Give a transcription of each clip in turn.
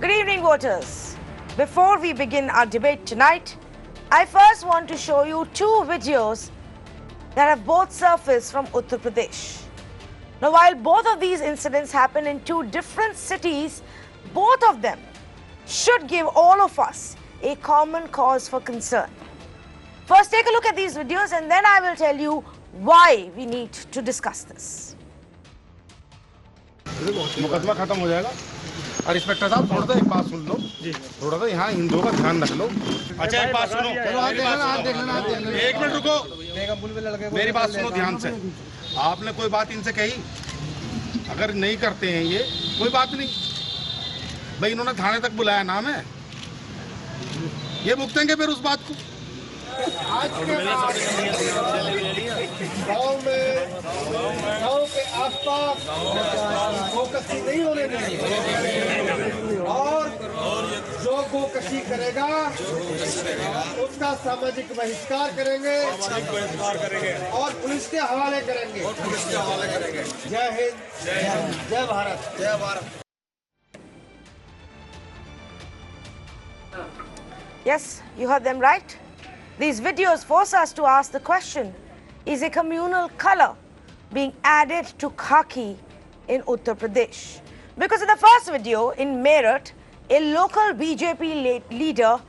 Good evening, voters. Before we begin our debate tonight, I first want to show you two videos that have both surfaced from Uttar Pradesh. Now, while both of these incidents happen in two different cities, both of them should give all of us a common cause for concern. First, take a look at these videos and then I will tell you why we need to discuss this. मुकदमा खत्म हो जाएगा। और inspector साहब थोड़ा सा एक बात सुन लो जी, थोड़ा सा यहाँ हिंदुओं का ध्यान रख लो। अच्छा एक बात सुनो, एक मिनट रुको, मेरी बात सुनो ध्यान से। आपने कोई बात इनसे कही? अगर नहीं करते हैं ये कोई बात नहीं भाई, इन्होंने थाने तक बुलाया, नाम है ये, भुगतेंगे फिर उस बात को। आज के गाँव के आसपास गोकशी नहीं होने देंगे और जो गोकशी करेगा उसका सामाजिक बहिष्कार करेंगे और पुलिस के हवाले करेंगे। जय हिंद, जय भारत, जय Bharat. Yes, you heard them right. These videos force us to ask the question, is a communal color being added to khaki in Uttar Pradesh? Because in the first video, in Meerut, a local BJP leader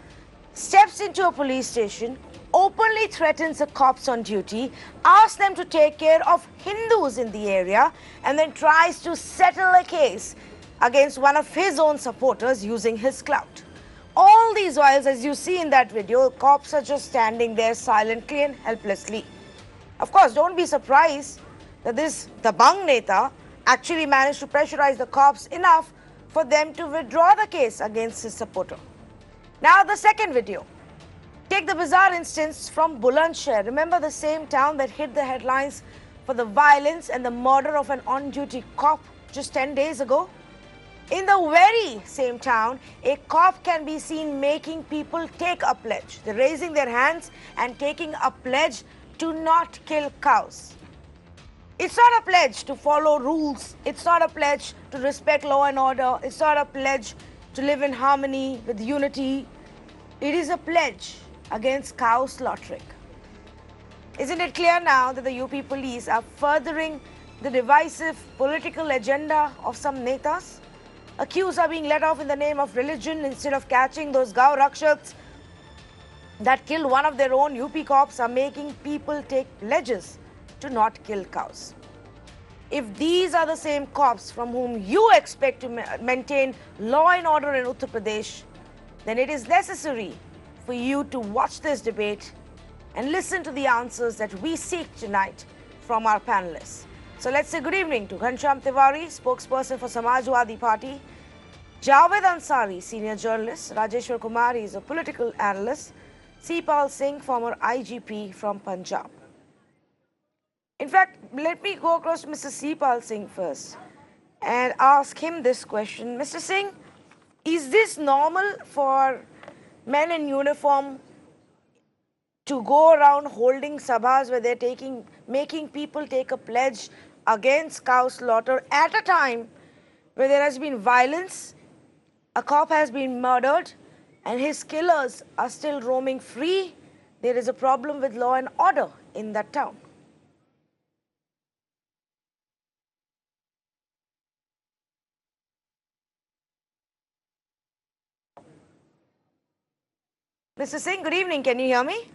steps into a police station, openly threatens the cops on duty, asks them to take care of Hindus in the area, and then tries to settle a case against one of his own supporters using his clout. All these whiles, as you see in that video, cops are just standing there silently and helplessly. Of course, don't be surprised that this Dabang neta actually managed to pressurize the cops enough for them to withdraw the case against his supporter. Now, the second video. Take the bizarre instance from Bulandshahr. Remember the same town that hit the headlines for the violence and the murder of an on-duty cop just 10 days ago? In the very same town, a cop can be seen making people take a pledge. They're raising their hands and taking a pledge to not kill cows. It's not a pledge to follow rules. It's not a pledge to respect law and order. It's not a pledge to live in harmony with unity. It is a pledge against cow slaughtering. Isn't it clear now that the UP police are furthering the divisive political agenda of some netas? Accused are being let off in the name of religion instead of catching those rakshaks that killed one of their own. UP cops are making people take pledges to not kill cows. If these are the same cops from whom you expect to maintain law and order in Uttar Pradesh, then it is necessary for you to watch this debate and listen to the answers that we seek tonight from our panelists. So let's say good evening to Ghanshyam Tiwari, spokesperson for Samajwadi Party, Javed Ansari, senior journalist, Rajeshwar Kumar, he is a political analyst, Sipal Singh, former IGP from Punjab. In fact, let me go across to Mr. Sipal Singh first and ask him this question. Mr. Singh, is this normal for men in uniform to go around holding sabhas where they're making people take a pledge against cow slaughter at a time where there has been violence, a cop has been murdered, and his killers are still roaming free? There is a problem with law and order in that town. Mr. Singh, good evening. Can you hear me?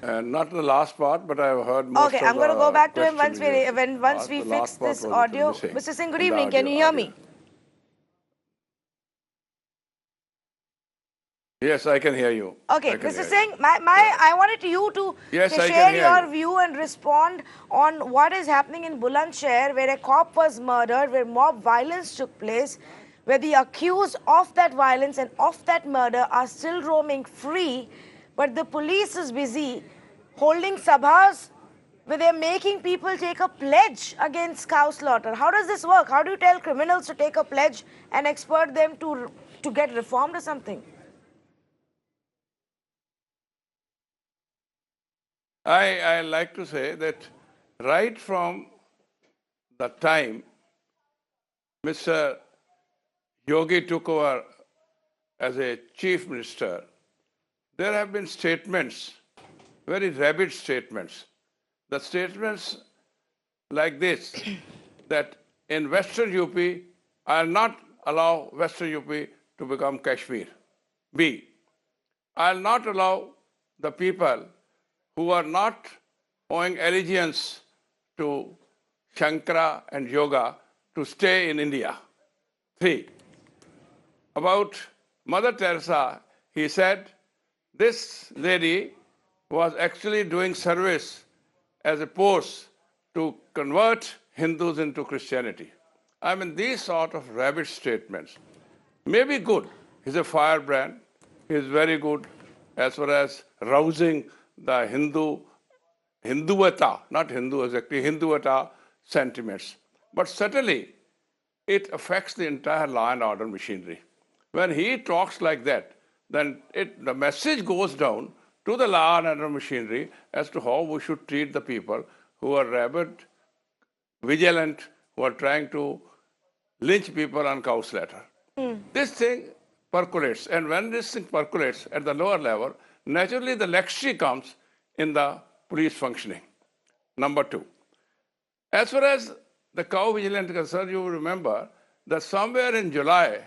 Not the last part, but I've heard most Okay, I'm going to go back to him once we fix this audio. Mr. Singh, good evening. Can you hear me? Yes, I can hear you. Okay, Mr. Singh, I wanted you to share your view and respond on what is happening in Bulandshahr, where a cop was murdered, where mob violence took place, where the accused of that violence and of that murder are still roaming free, but the police is busy holding sabhas where they're making people take a pledge against cow slaughter. How does this work? How do you tell criminals to take a pledge and expert them to get reformed or something? I like to say that right from the time Mr. Yogi took over as a chief minister, there have been statements, very rabid statements. The statements like this, that in Western UP, I'll not allow Western UP to become Kashmir. B, I'll not allow the people who are not owing allegiance to Shankara and yoga to stay in India. 3, about Mother Teresa, he said, this lady was actually doing service as a post to convert Hindus into Christianity. I mean, these sort of rabid statements may be good. He's a firebrand. He is very good as far as rousing the Hinduata, not Hindu exactly, Hinduata sentiments. But certainly, it affects the entire law and order machinery. When he talks like that, then the message goes down to the law and order machinery as to how we should treat the people who are rabid, vigilant, who are trying to lynch people on cow slaughter. This thing percolates, and when this thing percolates at the lower level, naturally the laxity comes in the police functioning. Number 2, as far as the cow vigilance is concerned, you will remember that somewhere in July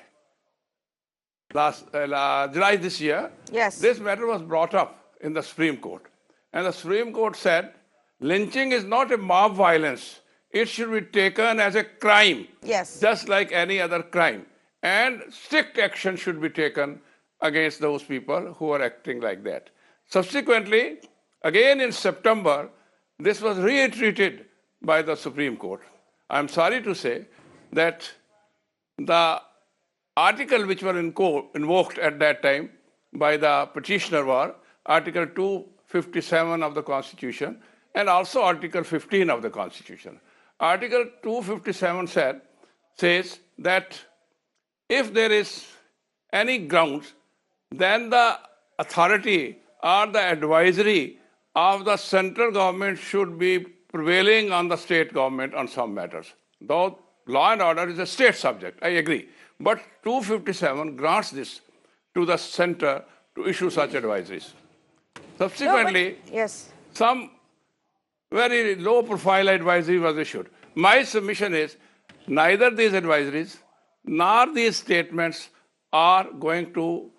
this year, Yes. this matter was brought up in the Supreme Court. And the Supreme Court said, lynching is not a mob violence. It should be taken as a crime, Yes. just like any other crime. And strict action should be taken against those people who are acting like that. Subsequently, again in September, this was reiterated by the Supreme Court. I'm sorry to say that the article which were invoked at that time by the petitioner were Article 257 of the Constitution and also Article 15 of the Constitution. Article 257 says that if there is any grounds, then the authority or the advisory of the central government should be prevailing on the state government on some matters. Though law and order is a state subject, I agree. But 257 grants this to the center to issue such advisories. Subsequently, Yes. some very low-profile advisory was issued. My submission is neither these advisories nor these statements are going to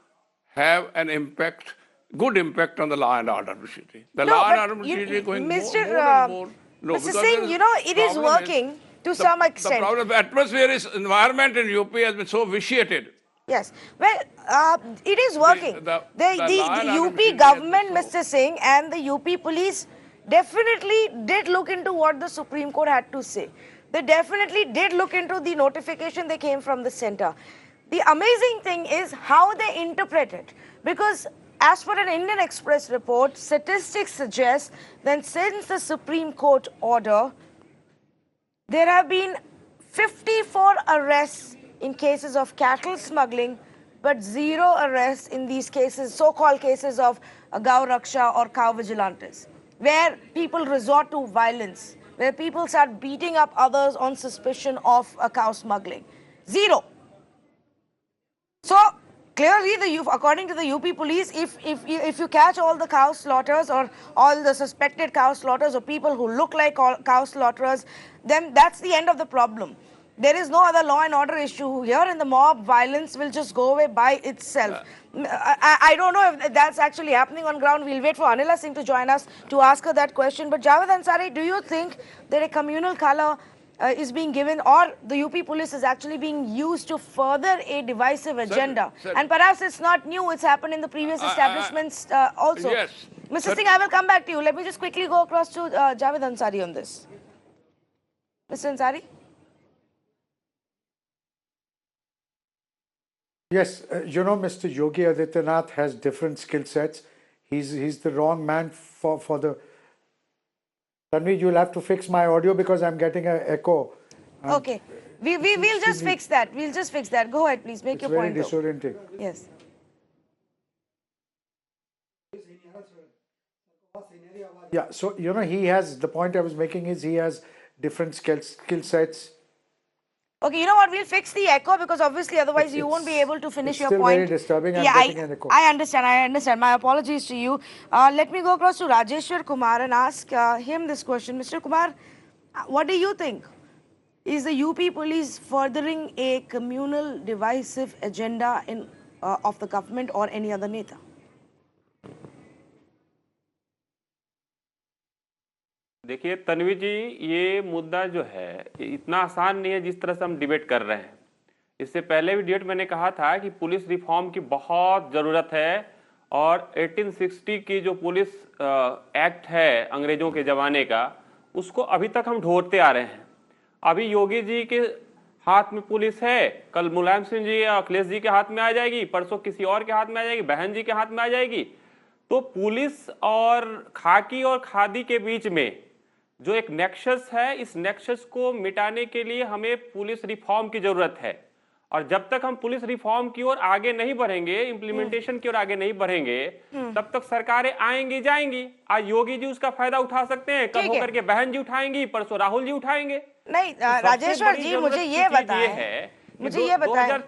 have an impact, good impact on the law and order machinery. The law and order machinery is going more and more low. Mr. Singh, you know, it is working to some extent. The problem, the atmosphere is, environment in UP has been so vitiated. Yes. Well, it is working. The The UP government, Mr. Singh, and the UP police definitely did look into what the Supreme Court had to say. They definitely did look into the notification that came from the center. The amazing thing is how they interpret it. Because as per an Indian Express report, statistics suggest that since the Supreme Court order, there have been 54 arrests in cases of cattle smuggling, but 0 arrests in these cases, so-called cases of Gau Raksha or cow vigilantes, where people resort to violence, where people start beating up others on suspicion of cow smuggling. 0. So clearly, according to the UP police, if you catch all the cow slaughters or all the suspected cow slaughters or people who look like cow slaughterers, then that's the end of the problem. There is no other law and order issue here, and the mob violence will just go away by itself. I don't know if that's actually happening on ground. We'll wait for Anila Singh to join us to ask her that question. But Javed Ansari, do you think that a communal color is being given, or the UP police is actually being used to further a divisive agenda? And perhaps it's not new, it's happened in the previous establishments also. Yes. Mr. Singh, I will come back to you. Let me just quickly go across to Javed Ansari on this. Mr. Ansari? Yes, you know, Mr. Yogi Adityanath has different skill sets. He's the wrong man for the... Tanvi, you'll have to fix my audio because I'm getting an echo. Okay. We'll just fix that. We'll just fix that. Go ahead, please. Make your point. It's very disorienting. Yes. Yeah, so, you know, he has... The point I was making is he has different skill sets. Okay, you know what? We'll fix the echo because obviously otherwise you won't be able to finish your still point. very disturbing. I'm Yeah, getting an echo. I understand. I understand. My apologies to you. Let me go across to Rajeshwar Kumar and ask him this question. Mr. Kumar, what do you think? Is the UP police furthering a communal divisive agenda of the government or any other neta? देखिए तन्वी जी, ये मुद्दा जो है इतना आसान नहीं है जिस तरह से हम डिबेट कर रहे हैं। इससे पहले भी डिबेट मैंने कहा था कि पुलिस रिफॉर्म की बहुत ज़रूरत है और 1860 की जो पुलिस एक्ट है अंग्रेजों के ज़माने का, उसको अभी तक हम ढोते आ रहे हैं। अभी योगी जी के हाथ में पुलिस है, कल मुलायम सिंह जी या अखिलेश जी के हाथ में आ जाएगी, परसों किसी और के हाथ में आ जाएगी, बहन जी के हाथ में आ जाएगी। तो पुलिस और खाकी और खादी के बीच में जो एक नेक्सस है, इस नेक्सस को मिटाने के लिए हमें पुलिस रिफॉर्म की जरूरत है। और जब तक हम पुलिस रिफॉर्म की ओर आगे नहीं बढ़ेंगे, इम्प्लीमेंटेशन की ओर आगे नहीं बढ़ेंगे, तब तक सरकारें आएंगी जाएंगी। आज योगी जी उसका फायदा उठा सकते हैं, कल होकर के बहन जी उठाएंगी, परसों राहुल जी उठाएंगे। नहीं राजेश्वर जी, मुझे ये बताएं,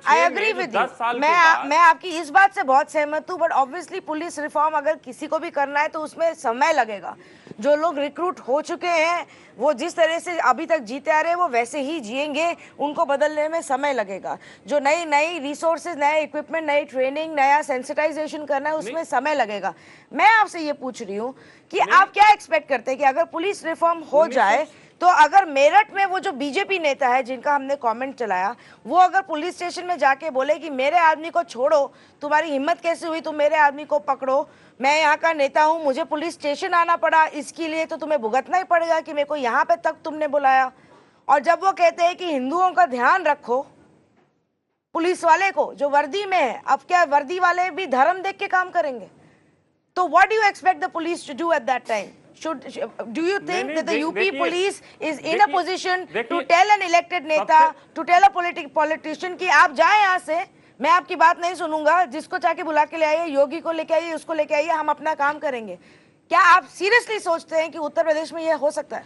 आई एग्री विद यू। मैं आपकी इस बात से बहुत सहमत हूँ, बट ऑब्वियसली पुलिस रिफॉर्म अगर किसी को भी करना है तो उसमें समय लगेगा। जो लोग रिक्रूट हो चुके हैं वो जिस तरह से अभी तक जीते आ रहे हैं वो वैसे ही जिएंगे, उनको बदलने में समय लगेगा। जो नई रिसोर्सेज, नए इक्विपमेंट, नई ट्रेनिंग, नया सेंसिटाइजेशन करना है उसमें समय लगेगा। मैं आपसे ये पूछ रही हूँ कि आप क्या एक्सपेक्ट करते हैं कि अगर पुलिस रिफॉर्म हो जाए तो अगर मेरठ में वो जो बीजेपी नेता है जिनका हमने कमेंट चलाया, वो अगर पुलिस स्टेशन में जाके बोले कि मेरे आदमी को छोड़ो, तुम्हारी हिम्मत कैसे हुई, तुम मेरे आदमी को पकड़ो, मैं यहाँ का नेता हूँ, मुझे पुलिस स्टेशन आना पड़ा, इसके लिए तो तुम्हें भुगतना ही पड़ेगा कि मेरे को यहाँ पे तक तुमने बुलाया। और जब वो कहते हैं कि हिंदुओं का ध्यान रखो, पुलिस वाले को जो वर्दी में है, अब क्या वर्दी वाले भी धर्म देख के काम करेंगे? तो what do you expect the police to do at that time? Do you think that the UP police is in a position to tell an elected neta, to tell a politician कि आप जाए यहाँ से, मैं आपकी बात नहीं सुनूंगा, जिसको चाहे बुला के ले आइए, योगी को लेके आइए, उसको लेके आइए, हम अपना काम करेंगे? क्या आप सीरियसली सोचते हैं कि उत्तर प्रदेश में यह हो सकता है?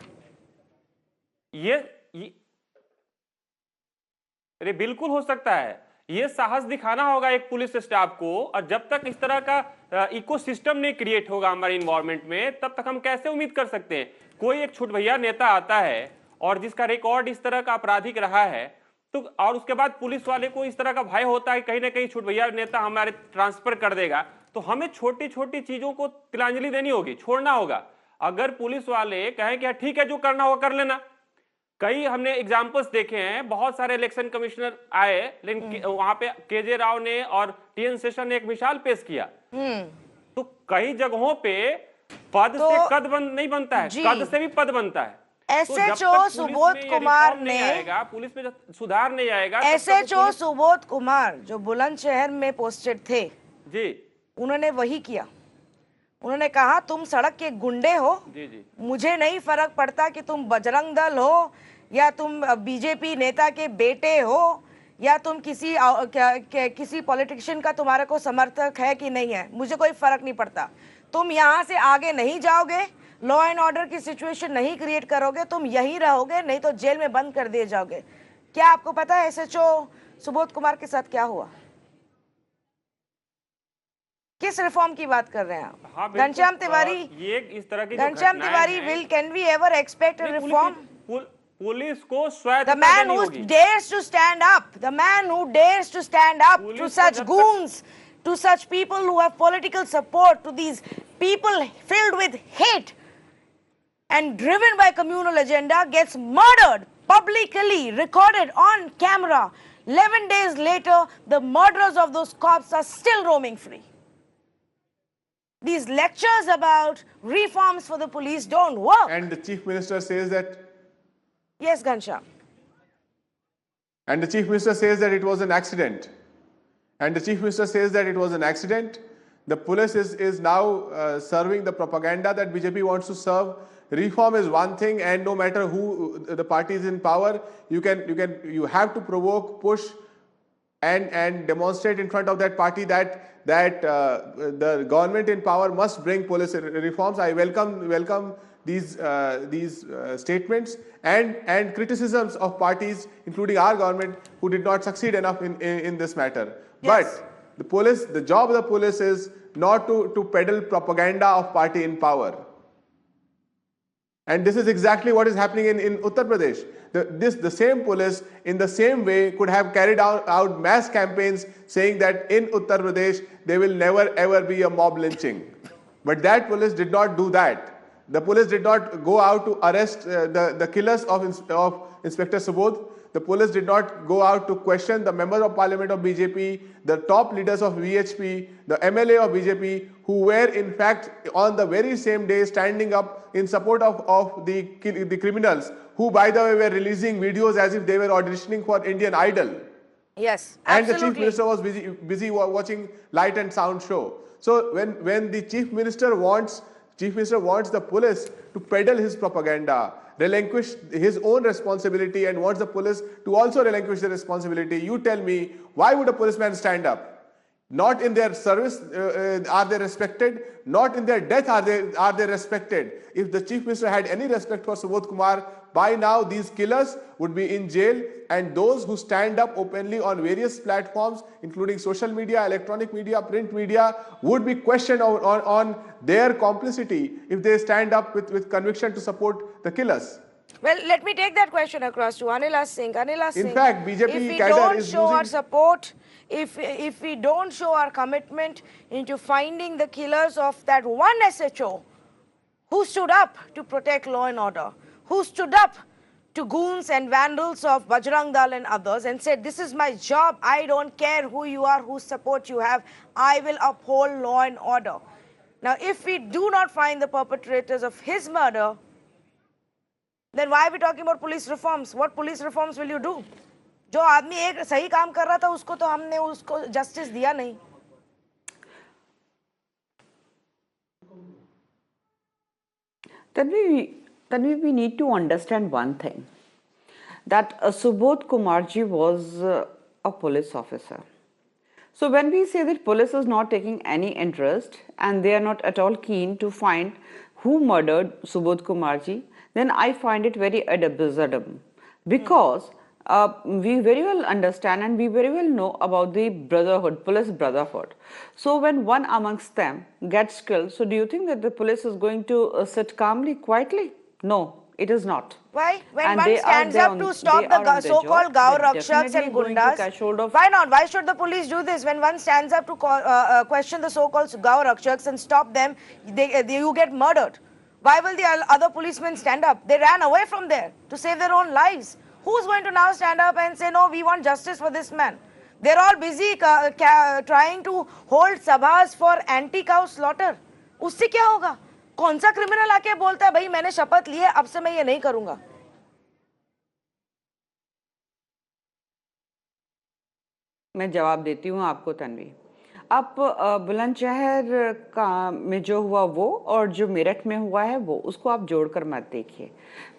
अरे बिल्कुल हो सकता है। ये साहस दिखाना होगा एक पुलिस स्टाफ को, और जब तक इस तरह का इकोसिस्टम नहीं क्रिएट होगा हमारे इन्वायरमेंट में, तब तक हम कैसे उम्मीद कर सकते हैं? कोई एक छुटभैया नेता आता है और जिसका रिकॉर्ड इस तरह का आपराधिक रहा है, तो और उसके बाद पुलिस वाले को इस तरह का भय होता है कहीं ना कहीं छुटभैया नेता हमारे ट्रांसफर कर देगा, तो हमें छोटी छोटी चीजों को तिलांजलि देनी होगी, छोड़ना होगा। अगर पुलिस वाले कहें कि ठीक है जो करना होगा कर लेना, कई हमने एग्जाम्पल्स देखे हैं, बहुत सारे इलेक्शन कमिश्नर आए, लेकिन वहां पे केजे राव ने और टीएन शेषन ने एक मिसाल पेश किया। तो कई जगहों पे पद से कद नहीं बनता है, कद से भी पद बनता है। एसएचओ सुबोध कुमार ने, पुलिस में सुधार नहीं आएगा, एसएचओ सुबोध कुमार जो बुलंदशहर में पोस्टेड थे जी, उन्होंने वही किया। उन्होंने कहा तुम सड़क के गुंडे हो, जी। मुझे नहीं फर्क पड़ता कि तुम बजरंग दल हो या तुम बीजेपी नेता के बेटे हो या तुम किसी पॉलिटिशियन का तुम्हारे को समर्थक है कि नहीं है, मुझे कोई फर्क नहीं पड़ता। तुम यहाँ से आगे नहीं जाओगे, लॉ एंड ऑर्डर की सिचुएशन नहीं क्रिएट करोगे, तुम यहीं रहोगे, नहीं तो जेल में बंद कर दिए जाओगे। क्या आपको पता है एसएचओ सुबोध कुमार के साथ क्या हुआ? किस रिफॉर्म की बात कर रहे हैं आप? हाँ, घनश्याम तिवारी, ये इस तरह की Ghanshyam Tiwari can we ever expect a reform? Police को स्वायत्तता The man देनी who होगी। dares to stand up, the man who dares to stand up to such goons, to such people who have political support, to these people filled with hate and driven by communal agenda, gets murdered publicly, recorded on camera. 11 days later, the murderers of those cops are still roaming free. These lectures about reforms for the police don't work. And the Chief Minister says that. Yes, Ghanshyam. And the Chief Minister says that it was an accident. And the Chief Minister says that it was an accident. The police is now serving the propaganda that BJP wants to serve. Reform is one thing, and no matter who the party is in power, you have to provoke, push, and demonstrate in front of that party that the government in power must bring police reforms. I welcome these statements and criticisms of parties, including our government, who did not succeed enough in this matter. Yes. But the job of the police is not to peddle propaganda of party in power. And this is exactly what is happening in Uttar Pradesh. The same police, in the same way, could have carried out mass campaigns saying that in Uttar Pradesh there will never ever be a mob lynching. But that police did not do that. The police did not go out to arrest the killers of Inspector Subodh. The police did not go out to question the member of parliament of BJP, the top leaders of VHP, the MLA of BJP, who were in fact on the very same day standing up in support of the criminals, who by the way were releasing videos as if they were auditioning for Indian Idol. Yes, And absolutely. the chief minister was busy watching light and sound show. So when the chief minister wants the police to peddle his propaganda, relinquish his own responsibility, and wants the police to also relinquish their responsibility, you tell me, why would a policeman stand up? Not in their service are they respected, not in their death are they respected. If the chief minister had any respect for Subodh Kumar, by now these killers would be in jail, and those who stand up openly on various platforms, including social media, electronic media, print media, would be questioned on their complicity if they stand up with conviction to support the killers. Well, let me take that question across to Anila Singh. Anila Singh, In fact, BJP if we cadre don't is show our using... support, if we don't show our commitment into finding the killers of that one SHO who stood up to protect law and order, who stood up to goons and vandals of Bajrang Dal and others and said, this is my job, I don't care who you are, whose support you have, I will uphold law and order. Now, if we do not find the perpetrators of his murder, then why are we talking about police reforms? What police reforms will you do? जो आदमी एक सही काम कर रहा था उसको तो हमने उसको justice दिया नहीं. Tanvi, we need to understand one thing, that Subodh Kumarji was a police officer. So when we say that police is not taking any interest and they are not at all keen to find who murdered Subodh Kumarji, then I find it very ad absurdum, because we very well understand and we very well know about the brotherhood, police brotherhood. So when one amongst them gets killed, so do you think that the police is going to sit calmly, quietly? No, it is not. Why? When one stands up to stop the so-called Gao rakshaks and gundas, why not? Why should the police do this? When one stands up to question the so-called Gao rakshaks and stop them, you get murdered. Why will the other policemen stand up? They ran away from there to save their own lives. Who's going to now stand up and say, no, we want justice for this man? They're all busy trying to hold sabhas for anti-cow slaughter. उससे क्या होगा? कौन सा criminal आके बोलता है भाई मैंने शपथ ली है अब से मैं ये नहीं करूंगा? मैं जवाब देती हूँ आपको तन्वी. आप बुलंदशहर का में जो हुआ वो और जो मेरठ में हुआ है वो, उसको आप जोड़कर मत देखिए.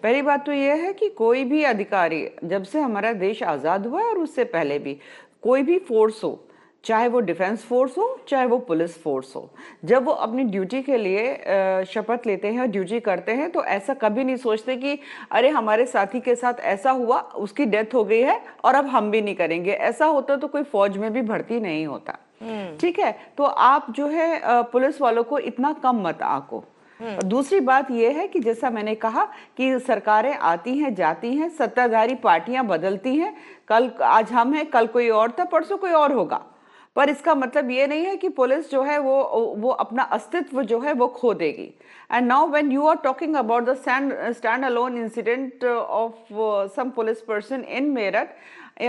पहली बात तो ये है कि कोई भी अधिकारी, जब से हमारा देश आज़ाद हुआ है और उससे पहले भी, कोई भी फोर्स हो, चाहे वो डिफेंस फोर्स हो चाहे वो पुलिस फोर्स हो, जब वो अपनी ड्यूटी के लिए शपथ लेते हैं और ड्यूटी करते हैं तो ऐसा कभी नहीं सोचते कि अरे हमारे साथी के साथ ऐसा हुआ, उसकी डेथ हो गई है और अब हम भी नहीं करेंगे. ऐसा होता तो कोई फौज में भी भर्ती नहीं होता. ठीक है, तो आप जो है पुलिस वालों को इतना कम मत आंको. दूसरी बात यह है कि जैसा मैंने कहा कि सरकारें आती हैं जाती हैं, सत्ताधारी पार्टियां बदलती हैं, कल आज हम हैं, कल कोई और था, परसों कोई और होगा, पर इसका मतलब ये नहीं है कि पुलिस जो है वो अपना अस्तित्व जो है वो खो देगी. And now when you are talking about the standalone incident of some police person in Meerut,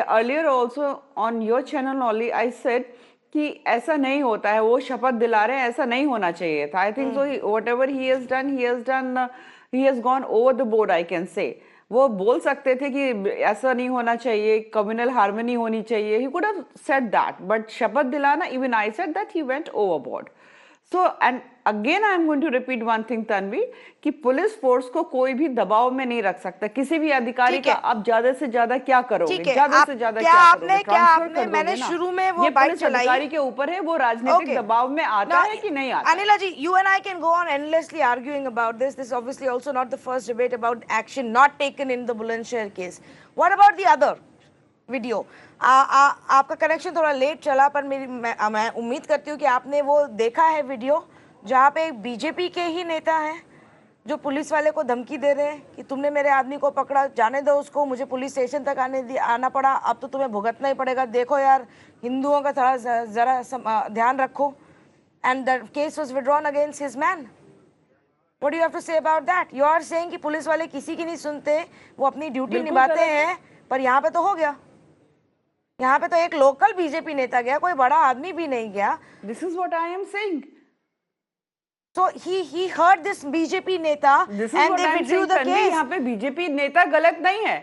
earlier also on your channel only I said कि ऐसा नहीं होता है, वो शपथ दिला रहे हैं, ऐसा नहीं होना चाहिए था. I think so whatever he has gone over the board, I can say. वो बोल सकते थे कि ऐसा नहीं होना चाहिए, कम्युनल हार्मनी होनी चाहिए, he could have said that, but शपथ दिलाना, even I said that he went overboard. So, and again I am going to repeat one thing, Tanvi, कि पुलिस फोर्स को कोई भी दबाव में नहीं रख सकता, किसी भी अधिकारी का आप ज्यादा से ज्यादा क्या करोगे, ज्यादा से ज्यादा क्या करोगे, ट्रांसफर कर दोगे मैंने ना। शुरू में वो ये बात पुलिस चलाई, अधिकारी के ऊपर है, वो राजनीतिक दबाव में आता है कि नहीं आता। Anila ji, you and I can go on endlessly arguing about this. This is obviously also not the first debate about action not taken in the Bulandshahr case. What about the other video? आपका connection थोड़ा late चला, पर मैं उम्मीद करती हूँ कि आपने वो देखा है वीडियो जहाँ पे एक बीजेपी के ही नेता हैं जो पुलिस वाले को धमकी दे रहे हैं कि तुमने मेरे आदमी को पकड़ा, जाने दो उसको, मुझे पुलिस स्टेशन तक आना पड़ा, अब तो तुम्हें भुगतना ही पड़ेगा, देखो यार हिंदुओं का थोड़ा जरा ध्यान रखो। And the case was withdrawn against his man. What do you have to say about that? You are saying कि पुलिस वाले किसी की नहीं सुनते, वो अपनी ड्यूटी निभाते हैं, पर यहाँ पे तो हो गया, यहाँ पे तो एक लोकल बीजेपी नेता गया, कोई बड़ा आदमी भी नहीं गया। This is what I am saying. So he heard this BJP neta and they withdrew the case. यहाँ पे बीजेपी नेता गलत नहीं है,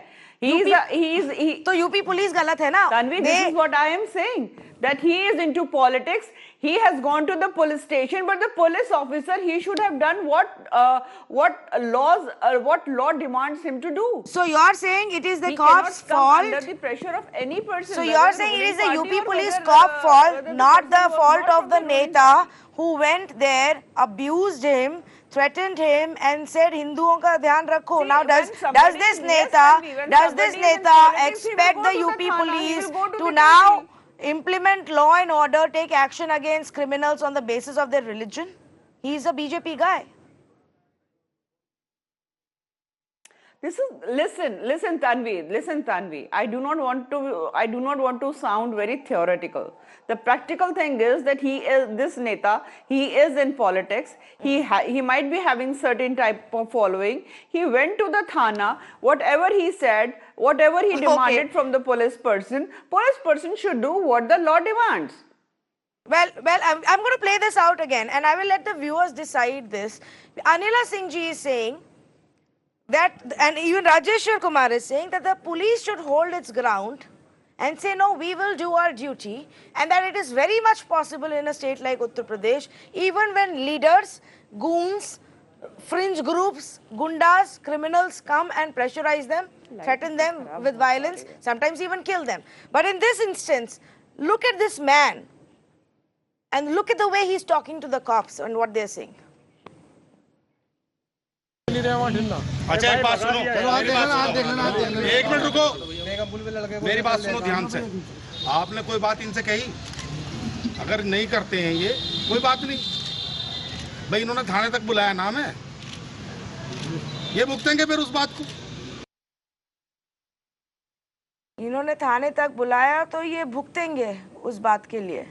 तो यूपी पुलिस गलत है ना। Tanvi, this is what I am saying, that he is into politics. He has gone to the police station, but the police officer, he should have done what law demands him to do. So you are saying it is the cop's fault under the pressure of any person. So you are saying it is the UP police cop fault, not the fault of the neta who went there, abused him, threatened him and said Hinduon ka dhyan rakho. Now does this neta expect the UP police to now implement law and order, take action against criminals on the basis of their religion? He is a BJP guy. Listen Tanvi, I do not want to sound very theoretical. The practical thing is that this neta, he is in politics, he might be having certain type of following. He went to the thana, whatever he said, whatever he demanded from the police person should do what the law demands. Well, I'm going to play this out again and I will let the viewers decide this. Anila Singh ji is saying that, and even Rajeshwar Kumar is saying that the police should hold its ground and say, no, we will do our duty, and that it is very much possible in a state like Uttar Pradesh, even when leaders, goons, fringe groups, gundas, criminals come and pressurize them, threaten them with violence, sometimes even kill them. But in this instance, look at this man and look at the way he's talking to the cops and what they're saying. अच्छा एक बात सुनो, एक minute रुको, मेरी बात सुनो ध्यान से। आपने कोई बात इनसे कही, अगर नहीं करते हैं ये कोई बात नहीं भाई, इन्होंने थाने तक बुलाया, नाम है ये भुगतेंगे फिर उस बात को। इन्होंने थाने तक बुलाया तो ये भुगतेंगे उस बात के लिए।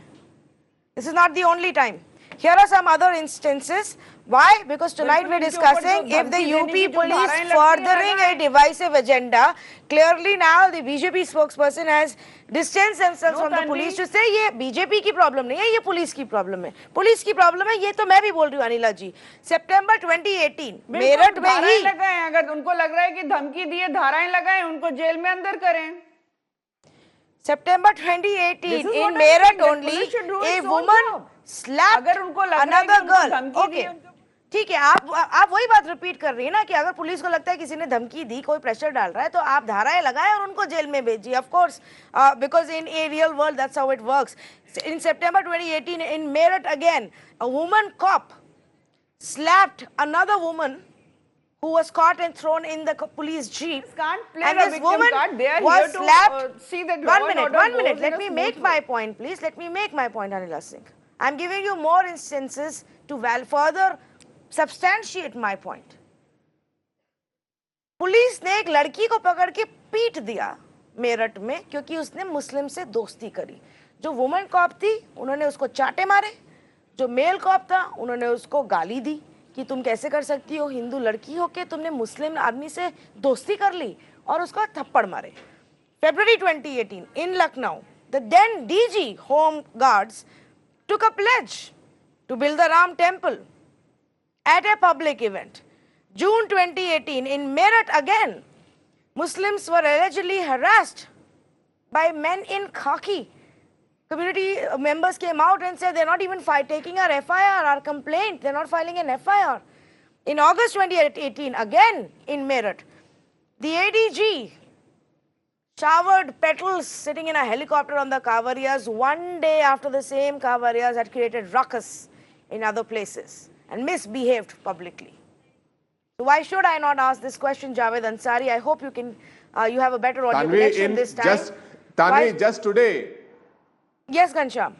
This is not the only time. Here are some other instances. Why? Because tonight we're discussing if the UP police furthering a divisive agenda. Clearly now the BJP spokesperson has distanced themselves from the police to say ये BJP की problem नहीं है, ये police की problem है। Police की problem है, ये तो मैं भी बोल रही हूँ अनिला जी। September 2018 मेरठ में ही लगाएं, अगर उनको लग रहा है कि धमकी दिए, धाराएं लगाएं, उनको जेल में अंदर करें। September 2018 in Meerut only a woman slapped another girl. Okay, ठीक है, आप वही बात रिपीट कर रही है ना कि अगर पुलिस को लगता है किसी ने धमकी दी, कोई प्रेशर डाल रहा है, तो आप धाराएं लगाएं और उनको जेल में भेजिए. Of course, because in a real world that's how it works. In September 2018 in Meerut again, a woman cop slapped another woman who was caught and thrown in the police jeep, and this woman was slapped. One minute, let me make my point, please. Let me make my point, Anila Singh. I'm giving you more instances to further substantiate my point. Police ने एक लड़की को पकड़ के पीट दिया मेरठ में क्योंकि उसने मुस्लिम से दोस्ती करी. जो वुमेन कॉप थी उन्होंने उसको चाटे मारे, जो मेल कॉप था उन्होंने उसको गाली दी कि तुम कैसे कर सकती हो, हिंदू लड़की हो के तुमने मुस्लिम आदमी से दोस्ती कर ली, और उसको थप्पड़ मारे. February 2018 in Lucknow, the then DG Home Guards took a pledge to build the Ram Temple at a public event. June 2018 in Meerut again, Muslims were allegedly harassed by men in khaki Community members came out and said they're not even taking our FIR, our complaint. They're not filing an FIR. In August 2018, again in Meerut, the ADG showered petals sitting in a helicopter on the Kavariyas one day after the same Kavariyas had created ruckus in other places and misbehaved publicly. So why should I not ask this question, Javed Ansari? I hope you can, you have a better audio connection this time. Just today. Yes, Ghanshyam.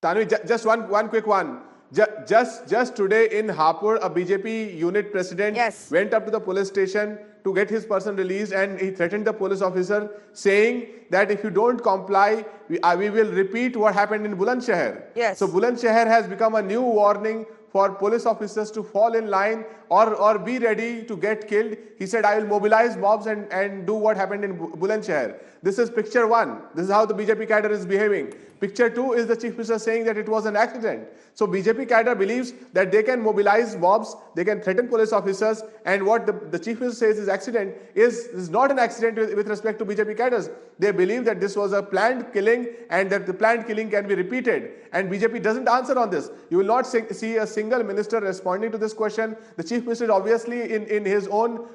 Tanvi, just one quick one. Just today in Hapur, a BJP unit president went up to the police station to get his person released, and he threatened the police officer, saying that if you don't comply, we will repeat what happened in Bulandshahr. Yes. So Bulandshahr has become a new warning for police officers to fall in line or be ready to get killed. He said, I will mobilize mobs and do what happened in Bulandshahr. This is picture one. This is how the BJP cadre is behaving. Picture two is the Chief Minister saying that it was an accident. So BJP cadre believes that they can mobilize mobs, they can threaten police officers, and what the Chief Minister says is accident is not an accident with respect to BJP cadres. They believe that this was a planned killing and that the planned killing can be repeated. And BJP doesn't answer on this. You will not see a single minister responding to this question. The Chief Minister is obviously in his own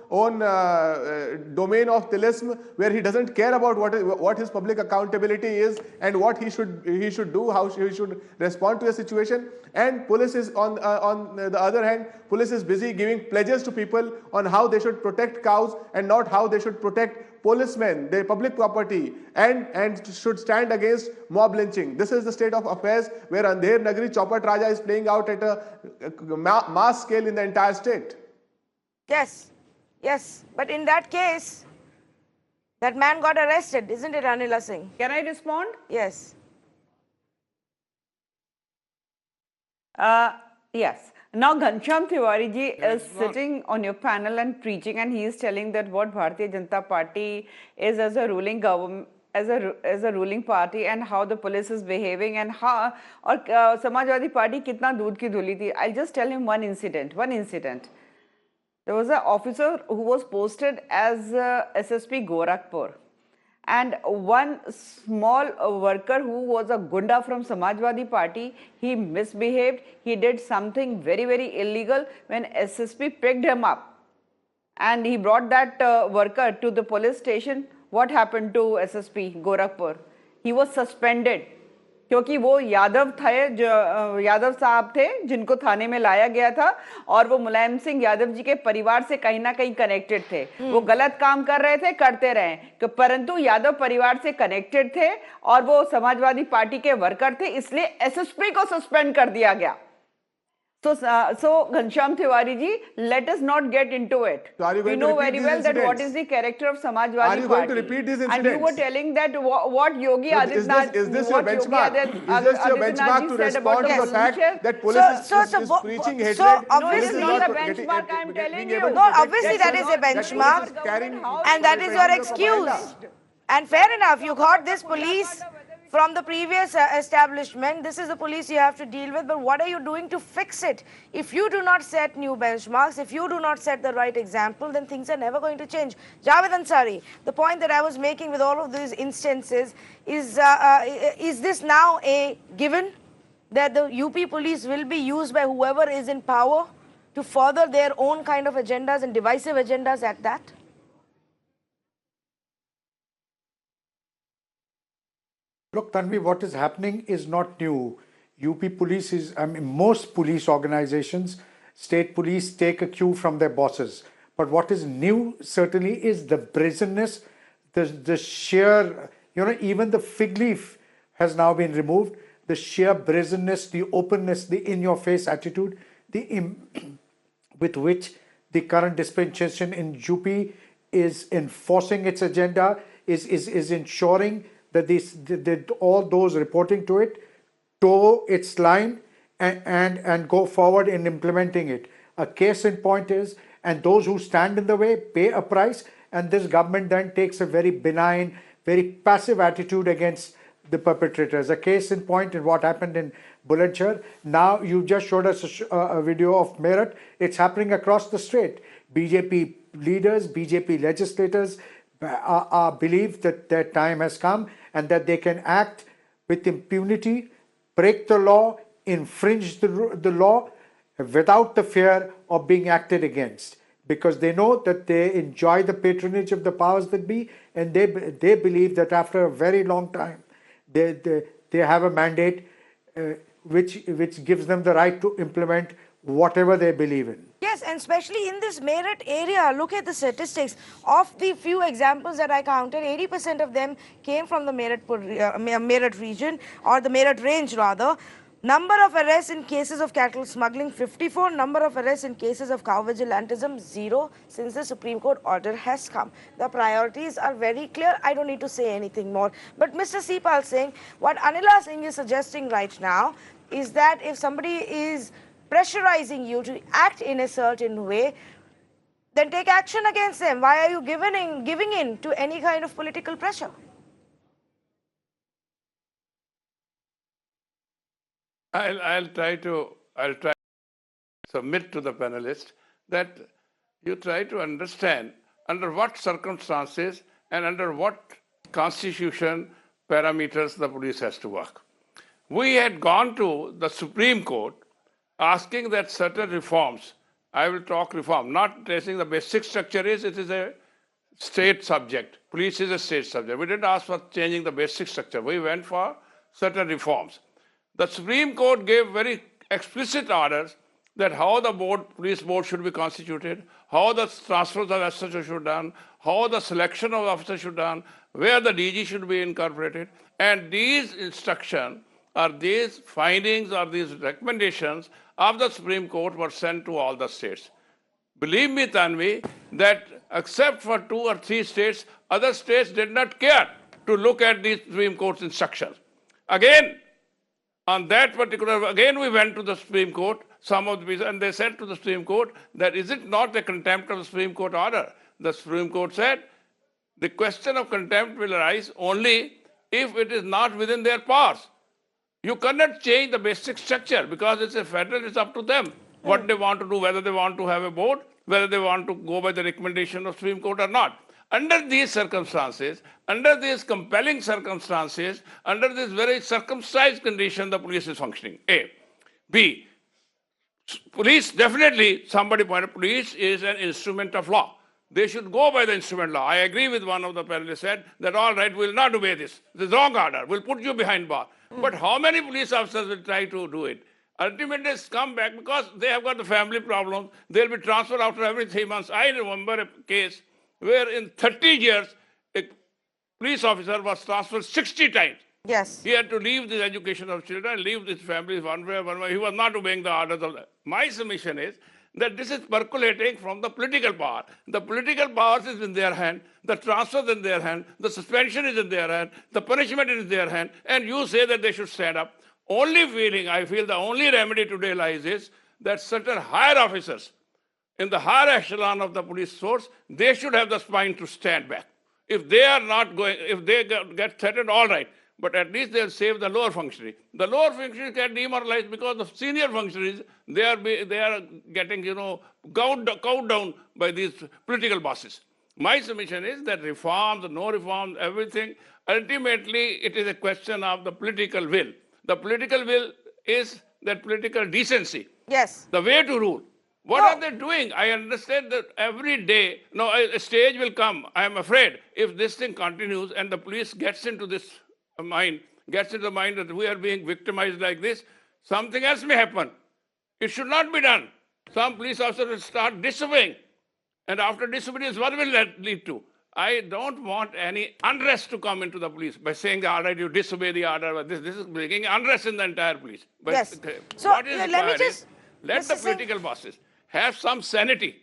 domain of tilism, where he doesn't care about what his public accountability is and what he should do, how he should respond to a situation. And police is on the other hand, police is busy giving pledges to people on how they should protect cows and not how they should protect policemen, their public property, and should stand against mob lynching. This is the state of affairs where Andher Nagari Chaupat Raja is playing out at a mass scale in the entire state. Yes, yes. But in that case, that man got arrested, isn't it, Anila Singh? Can I respond? Yes. Yes. Now Ghanshyam Tiwari ji is sitting on your panel and preaching, and he is telling that what Bharatiya Janata Party is as a ruling government, as a ruling party, and how the police is behaving, and how or Samajwadi Party kitna doodh ki dhuli thi. I'll just tell him one incident. There was an officer who was posted as SSP Gorakhpur, and one small worker who was a gunda from Samajwadi Party, he misbehaved. He did something very, very illegal. When SSP picked him up and he brought that worker to the police station, what happened to SSP Gorakhpur? He was suspended. क्योंकि वो यादव थे, जो यादव साहब थे जिनको थाने में लाया गया था, और वो मुलायम सिंह यादव जी के परिवार से कहीं ना कहीं कनेक्टेड थे. वो गलत काम कर रहे थे, करते रहे, परंतु यादव परिवार से कनेक्टेड थे और वो समाजवादी पार्टी के वर्कर थे, इसलिए एसएसपी को सस्पेंड कर दिया गया. So Ghanshyam Tiwari ji, let us not get into it. So we know very well that what is the character of Samajwadi Party. Are you going to repeat these incidents? And you were telling that what Yogi Adityanath, is this your benchmark? Is this your benchmark to respond to the fact that police is preaching hatred? So obviously, not a benchmark, I'm telling you. No, obviously that is a benchmark, and that is your excuse. And fair enough, you got this police from the previous establishment. This is the police you have to deal with, but what are you doing to fix it? If you do not set new benchmarks, if you do not set the right example, then things are never going to change. Javed Ansari, the point that I was making with all of these instances is this now a given that the UP police will be used by whoever is in power to further their own kind of agendas and divisive agendas at that? Look, Tanvi, what is happening is not new. UP police is, I mean, most police organizations, state police take a cue from their bosses. But what is new certainly is the brazenness, the sheer, even the fig leaf has now been removed. The sheer brazenness, the openness, the in-your-face attitude, with which the current dispensation in UP is enforcing its agenda, is ensuring that all those reporting to it toe its line and go forward in implementing it. A case in point is, and those who stand in the way pay a price, and this government then takes a very benign, very passive attitude against the perpetrators. A case in point in what happened in Bulandshahr. Now you just showed us a video of Meerut. It's happening across the state. BJP leaders, BJP legislators believe that their time has come, and that they can act with impunity, break the law, infringe the law without the fear of being acted against, because they know that they enjoy the patronage of the powers that be, and they believe that after a very long time they have a mandate which gives them the right to implement whatever they believe in. Yes, and especially in this Meerut area, look at the statistics. Of the few examples that I counted, 80% of them came from the Meerut region, or the Meerut range rather. Number of arrests in cases of cattle smuggling, 54. Number of arrests in cases of cow vigilantism, 0, since the Supreme Court order has come. The priorities are very clear. I don't need to say anything more. But Mr. Sipal Singh, what Anila Singh is suggesting right now is that if somebody is pressurizing you to act in a certain way, then take action against them. Why are you giving in to any kind of political pressure? I'll try to submit to the panelists that you try to understand under what circumstances and under what constitution parameters the police has to work. We had gone to the Supreme Court asking that certain reforms, I will talk reform, not tracing the basic structure it is a state subject. Police is a state subject. We didn't ask for changing the basic structure. We went for certain reforms. The Supreme Court gave very explicit orders that how the police board should be constituted, how the transfers of officers should be done, how the selection of officers should be done, where the DG should be incorporated. And these instructions or these findings or these recommendations of the Supreme Court were sent to all the states. Believe me, Tanvi, that except for 2 or 3 states, other states did not care to look at these Supreme Court's instructions. Again, on that particular, again we went to the Supreme Court, some of the people, and they said to the Supreme Court that is it not a contempt of the Supreme Court order? The Supreme Court said the question of contempt will arise only if it is not within their powers. You cannot change the basic structure because it's a federal, it's up to them what they want to do, whether they want to have a board, whether they want to go by the recommendation of Supreme Court or not. Under these circumstances, under these compelling circumstances, under this very circumcised condition, the police is functioning. A. B. Police, definitely, somebody pointed, police is an instrument of law. They should go by the instrument law. I agree with one of the panelists said that, all right, we'll not obey this. This is wrong order. We'll put you behind bar. But how many police officers will try to do it? Ultimately, it's come back because they have got the family problems. They'll be transferred after every 3 months. I remember a case where in 30 years, a police officer was transferred 60 times. Yes. He had to leave the education of children, leave his family one way. He was not obeying the orders of that. My submission is that this is percolating from the political power. The political powers is in their hand, the transfer is in their hand, the suspension is in their hand, the punishment is in their hand, and you say that they should stand up. Only feeling, I feel the only remedy today lies is that certain higher officers in the higher echelon of the police force, they should have the spine to stand back. If they are not going, if they get threatened, all right. But at least they'll save the lower functionaries. The lower functionaries get demoralized because the senior functionaries, they are getting, cowed down by these political bosses. My submission is that reforms, no reforms, everything, ultimately it is a question of the political will. The political will is that political decency. Yes. The way to rule. What are they doing? I understand that every day, a stage will come. I am afraid if this thing continues and the police gets into this mind, gets into the mind that we are being victimized like this, something else may happen. It should not be done. Some police officers will start disobeying. And after disobedience, what will that lead to? I don't want any unrest to come into the police by saying, all right, you disobey the order. This is bringing unrest in the entire police. But yes. So what is let the political bosses have some sanity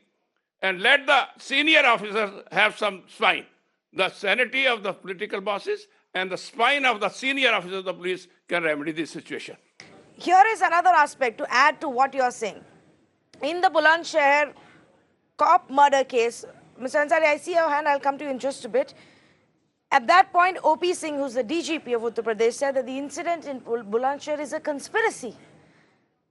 and let the senior officers have some spine. The sanity of the political bosses and the spine of the senior officers of the police can remedy this situation. Here is another aspect to add to what you are saying. In the Bulandshahr cop murder case, Mr. Ansari, I see your hand, I'll come to you in just a bit. At that point, O.P. Singh, who's the DGP of Uttar Pradesh, said that the incident in Bulandshahr is a conspiracy.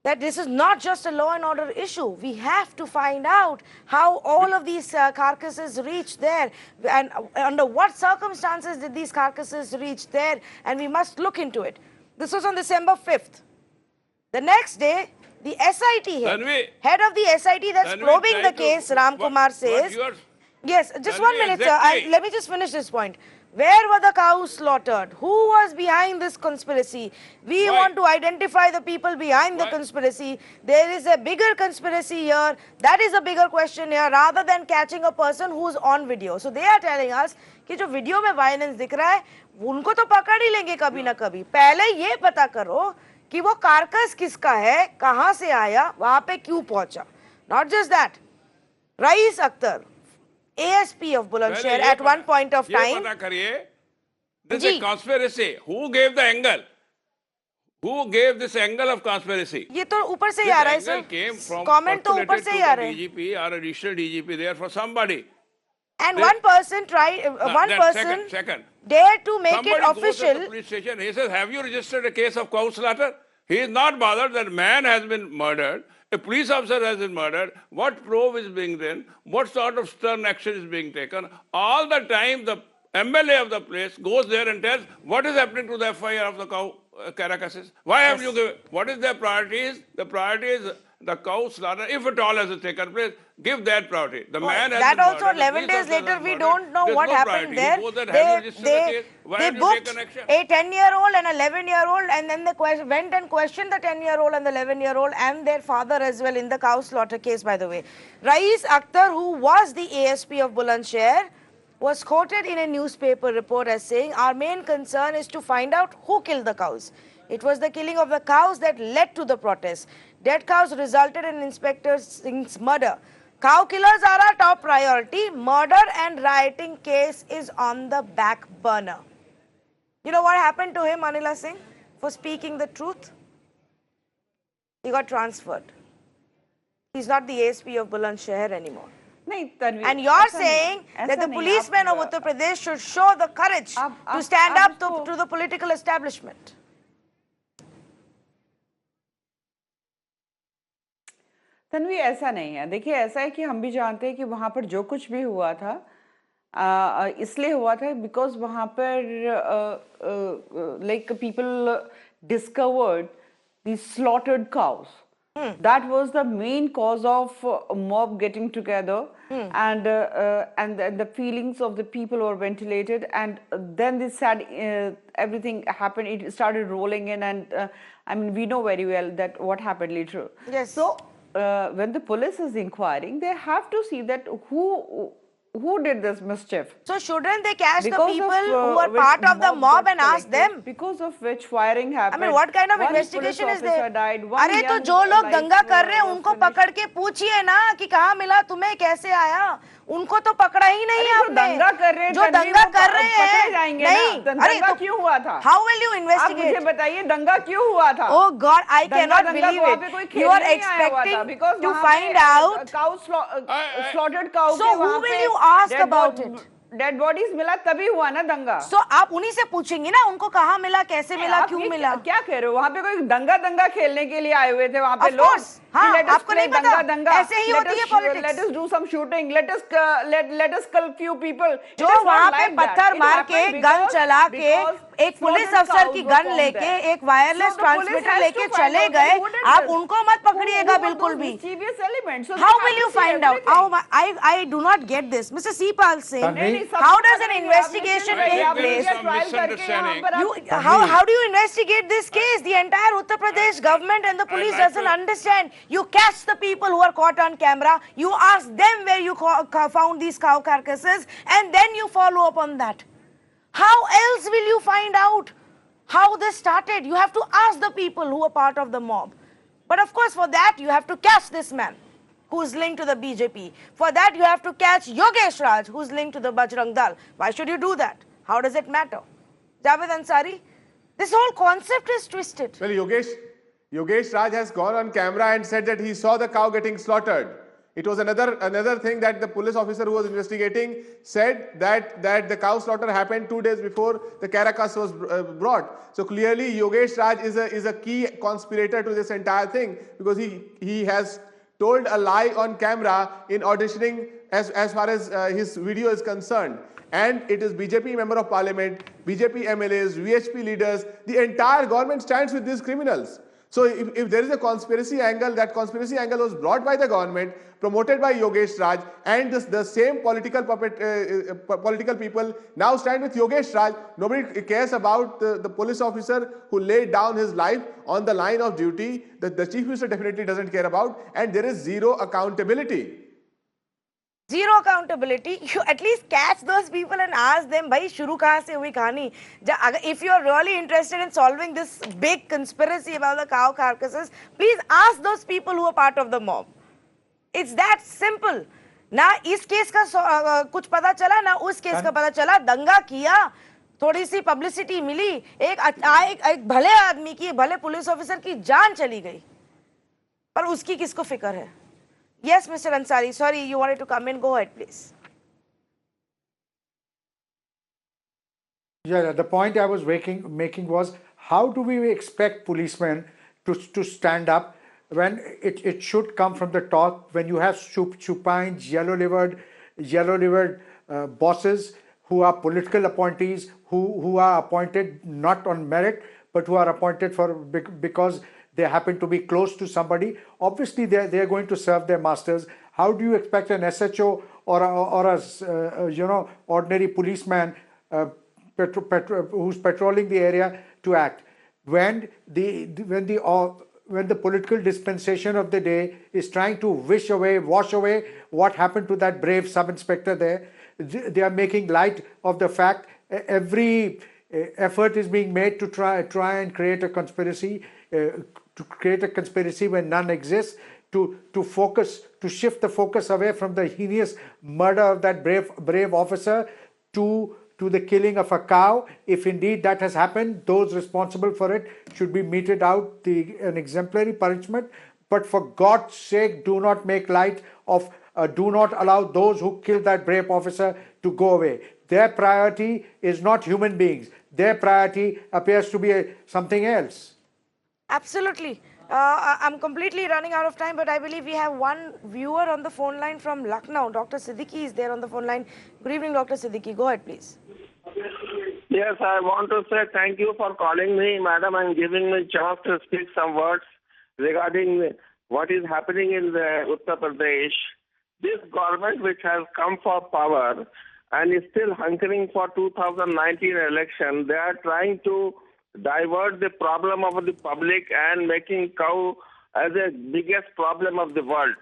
that this is not just a law and order issue. We have to find out how all of these carcasses reached there and under what circumstances did these carcasses reach there, and we must look into it. This was on December 5th. The next day, the SIT head of the SIT that's probing the case, Ram Kumar says, yes, just 1 minute, sir. Let me just finish this point. Where were the cows slaughtered? Who was behind this conspiracy? We want to identify the people behind the conspiracy. There is a bigger conspiracy here. That is a bigger question here, rather than catching a person who's on video. So they are telling us कि जो video में violence दिख रहा है, उनको तो पकड़ ही लेंगे कभी ना कभी. पहले ये पता करो कि वो कारकस किसका है, कहाँ से आया, वहाँ पे क्यों पहुँचा. Not just that. Rais Akhtar, ASP of Bulandshahr at one point of time. This is a conspiracy. Who gave the angle? Who gave this angle of conspiracy? ये तो ऊपर से ही आ रहा है सर. Comment तो ऊपर से ही आ रहा है. DGP or additional DGP there for somebody. And one person dared to make it official. Somebody goes to the police station. He says, "Have you registered a case of cow slaughter?" He is not bothered that man has been murdered. A police officer has been murdered. What probe is being done? What sort of stern action is being taken? All the time, the MLA of the place goes there and tells what is happening to the FIR of the cow carcasses. Why have you given? What is their priorities? The priority is the cow slaughter, if at all has taken place. Give that priority. The man has that been also murdered, 11 days later we don't know what happened there. They booked a 10-year-old and a 11-year-old, and then they went and questioned the 10-year-old and the 11-year-old and their father as well in the cow slaughter case, by the way. Rais Akhtar, who was the ASP of Bulandshahr, was quoted in a newspaper report as saying, "Our main concern is to find out who killed the cows. It was the killing of the cows that led to the protest. Dead cows resulted in Inspector Singh's murder. Cow killers are our top priority. Murder and rioting case is on the back burner." You know what happened to him, Anila Singh, for speaking the truth? He got transferred. He's not the ASP of Bulandshahr anymore. And you're saying that the policemen of Uttar Pradesh should show the courage to stand up to the political establishment. Tanvi ऐसा नहीं है. देखिए, ऐसा है कि हम भी जानते हैं कि वहाँ पर जो कुछ भी हुआ था इसलिए हुआ था बिकॉज वहाँ पर like people discovered the slaughtered cows. That was the main cause of mob getting together, and the feelings of the people were ventilated, and then this sad everything happened. It started rolling in, and I mean, we know very well that what happened later. Yes. So when the police is inquiring, they have to see that who did this mischief. So shouldn't they catch the people who are part of the mob and ask them? Because of which firing happened. I mean, what kind of investigation is there? Died, अरे तो जो लोग दंगा कर रहे हैं उनको पकड़ के पूछिए ना कि कहाँ मिला तुम्हें, कैसे आया. उनको तो पकड़ा ही नहीं है आपने. दंगा कर रहे हैं, जो दंगा कर रहे हैं नहीं. दंगा क्यों हुआ था? How will you investigate? आप मुझे बताइए दंगा क्यों हुआ था? Oh God, I cannot believe it. You are expecting to find out. Slaughtered cow. So who will you ask about it? Dead bodies मिला तभी हुआ ना दंगा. So आप उन्हीं से पूछेंगे ना उनको कहाँ मिला, कैसे मिला, क्यों मिला. क्या कह रहे हो? वहाँ पे कोई दंगा खेलने के लिए आए हुए थे वहाँ पे लोग. हाँ, आपको नहीं पता. ऐसे ही होती है politics. Let us do some shooting. Let us kill few people. जो वहाँ पे पत्थर मार के, गन चला के, एक पुलिस अफसर की गन लेके, एक वायरलेस ट्रांसमीटर लेके चले गए, आप उनको मत पकड़िएगा बिल्कुल भी. How will you find out? I do not get this, Mr. Sipal Singh. How does an investigation take place? How do you investigate this case? The entire Uttar Pradesh government and the police doesn't understand. You catch the people who are caught on camera, you ask them where you found these cow carcasses, and then you follow up on that. How else will you find out how this started? You have to ask the people who are part of the mob. But of course, for that, you have to catch this man who is linked to the BJP. For that, you have to catch Yogesh Raj, who is linked to the Bajrang Dal. Why should you do that? How does it matter? Javed Ansari, this whole concept is twisted. Well, Yogesh Raj has gone on camera and said that he saw the cow getting slaughtered. It was another thing that the police officer who was investigating said that the cow slaughter happened 2 days before the carcass was brought. So clearly Yogesh Raj is a key conspirator to this entire thing, because he has told a lie on camera in auditioning as far as his video is concerned. And it is BJP member of parliament, BJP MLAs, VHP leaders, the entire government stands with these criminals. So if there is a conspiracy angle, that conspiracy angle was brought by the government, promoted by Yogesh Raj, and the same political people now stand with Yogesh Raj. Nobody cares about the police officer who laid down his life on the line of duty, that the Chief Minister definitely doesn't care about, and there is zero accountability. Zero accountability. You at least catch those people and ask them, bhai, shuru kahan se hui kahani? If you are really interested in solving this big conspiracy about the cow carcasses, please ask those people who are part of the mob. It's that simple. Na is case ka kuch pata chala, na us case ka pata chala. Danga kiya, थोड़ी सी publicity मिली, एक भले आदमी की, भले police officer की जान चली गई, पर उसकी किसको फिक्र है? Yes, Mr. Ansari, sorry, you wanted to come in. Go ahead, please. Yeah, the point I was making was, how do we expect policemen to stand up when it should come from the top, when you have supines, yellow-livered bosses who are political appointees, who are appointed not on merit, but who are appointed because they happen to be close to somebody. Obviously, they are going to serve their masters. How do you expect an SHO or a ordinary policeman who's patrolling the area to act when the political dispensation of the day is trying to wash away what happened to that brave sub-inspector there? They are making light of the fact every effort is being made to try and create a conspiracy. To create a conspiracy when none exists, to shift the focus away from the heinous murder of that brave officer to the killing of a cow. If indeed that has happened, those responsible for it should be meted out an exemplary punishment. But for God's sake, do not make light of, do not allow those who killed that brave officer to go away. Their priority is not human beings. Their priority appears to be something else. Absolutely. I'm completely running out of time, but I believe we have one viewer on the phone line from Lucknow. Dr. Siddiqui is there on the phone line. Good evening, Dr. Siddiqui. Go ahead, please. Yes, I want to say thank you for calling me, madam, and giving me a chance to speak some words regarding what is happening in Uttar Pradesh. This government, which has come for power and is still hunkering for 2019 election, they are trying to divert the problem of the public and making cow as the biggest problem of the world.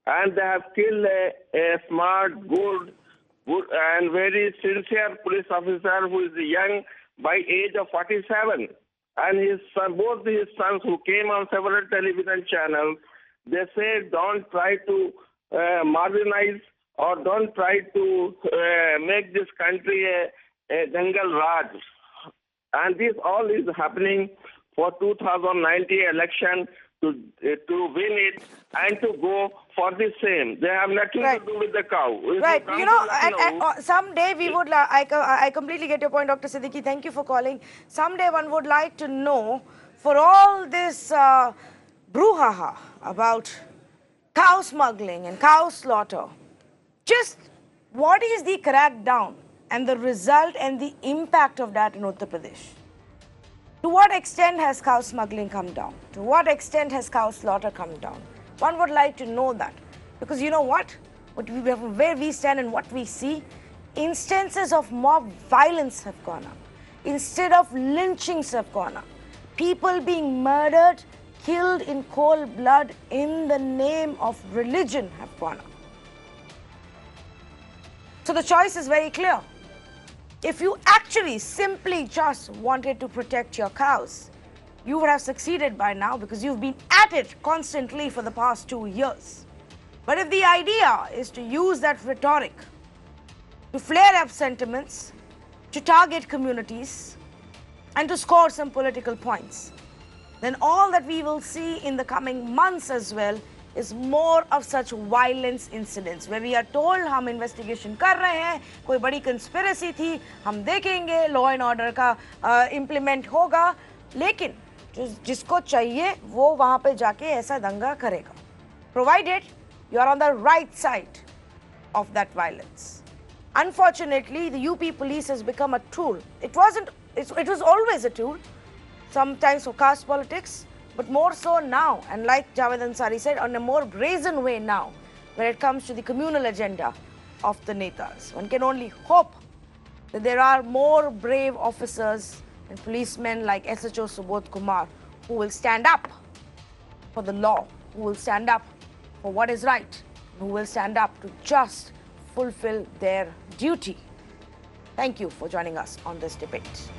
And they have killed a smart, good and very sincere police officer who is young by age of 47. And his son, both his sons who came on several television channels, they say don't try to marginalize or don't try to make this country a jungle Raj. And this all is happening for 2019 election to win it and to go for the same. They have nothing to do with the cow. Right. You know, someday we would, I completely get your point, Dr. Siddiqui. Thank you for calling. Someday one would like to know, for all this brouhaha about cow smuggling and cow slaughter, just what is the crackdown and the result and the impact of that in Uttar Pradesh? To what extent has cow smuggling come down? To what extent has cow slaughter come down? One would like to know that. Because you know what? Where we stand and what we see, instances of mob violence have gone up. Instead of lynchings have gone up. People being murdered, killed in cold blood in the name of religion have gone up. So the choice is very clear. If you actually simply just wanted to protect your cows, you would have succeeded by now because you've been at it constantly for the past 2 years. But if the idea is to use that rhetoric to flare up sentiments, to target communities, and to score some political points, then all that we will see in the coming months as well is more of such violence incidents where we are told हम investigation कर रहे हैं, कोई बड़ी conspiracy थी, हम देखेंगे, law and order का implement होगा, लेकिन जिसको चाहिए वो वहाँ पे जाके ऐसा दंगा करेगा, provided you are on the right side of that violence. Unfortunately, the UP police has become a tool. It was always a tool, sometimes for caste politics, but more so now, and like Javed Ansari said, on a more brazen way now, when it comes to the communal agenda of the netas. One can only hope that there are more brave officers and policemen like SHO Subodh Kumar who will stand up for the law, who will stand up for what is right, who will stand up to just fulfill their duty. Thank you for joining us on this debate.